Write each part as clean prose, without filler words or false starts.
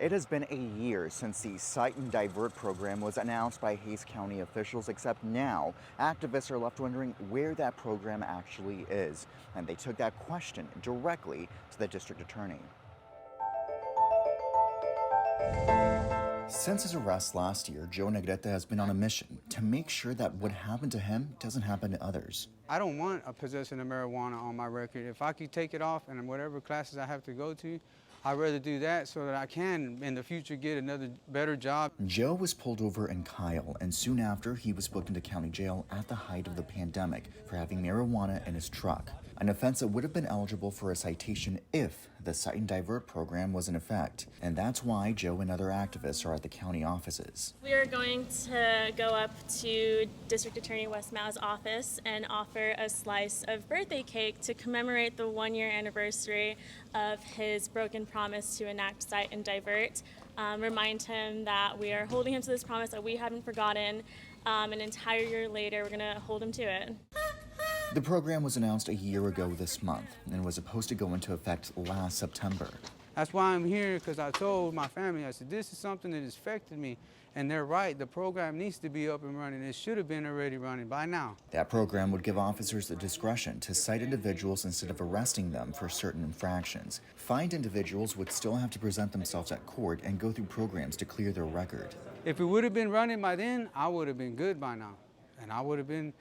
It has been a year since the Cite and Divert program was announced by Hays County officials, except now activists are left wondering where that program actually is. And they took that question directly to the district attorney. Since his arrest last year, Joe Negrete has been on a mission to make sure that what happened to him doesn't happen to others. I don't want a possession of marijuana on my record. If I could take it off and whatever classes I have to go to, I'd rather do that so that I can, in the future, get another better job. Joe was pulled over in Kyle, and soon after, he was booked into county jail at the height of the pandemic for having marijuana in his truck, an offense that would have been eligible for a citation if the Cite and Divert program was in effect. And that's why Joe and other activists are at the county offices. We are going to go up to District Attorney Wes Mau's office and offer a slice of birthday cake to commemorate the 1-year anniversary of his broken promise to enact Cite and Divert. Remind him that we are holding him to this promise, that we haven't forgotten. An entire year later, we're going to hold him to it. The program was announced a year ago this month and was supposed to go into effect last September. That's why I'm here, because I told my family, I said, this is something that has affected me. And they're right, the program needs to be up and running. It should have been already running by now. That program would give officers the discretion to cite individuals instead of arresting them for certain infractions. Fined individuals would still have to present themselves at court and go through programs to clear their record. If it would have been running by then, I would have been good by now. And I would have been,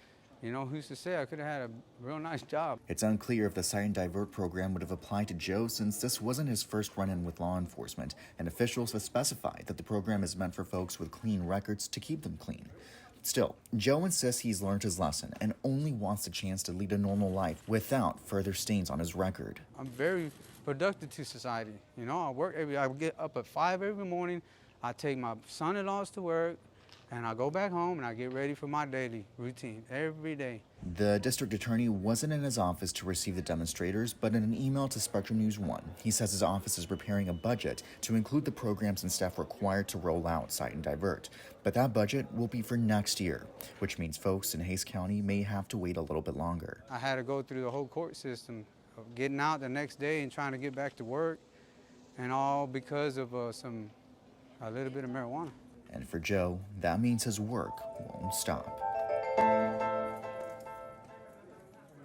who's to say, I could have had a real nice job. It's unclear if the Cite and Divert program would have applied to Joe, since this wasn't his first run-in with law enforcement, and officials have specified that the program is meant for folks with clean records to keep them clean. Still, Joe insists he's learned his lesson and only wants the chance to lead a normal life without further stains on his record. I'm very productive to society. I get up at 5 every morning, I take my son-in-laws to work, and I go back home and I get ready for my daily routine every day. The district attorney wasn't in his office to receive the demonstrators, but in an email to Spectrum News 1, he says his office is preparing a budget to include the programs and staff required to roll out Cite and Divert. But that budget will be for next year, which means folks in Hays County may have to wait a little bit longer. I had to go through the whole court system of getting out the next day and trying to get back to work, and all because of a little bit of marijuana. And for Joe, that means his work won't stop.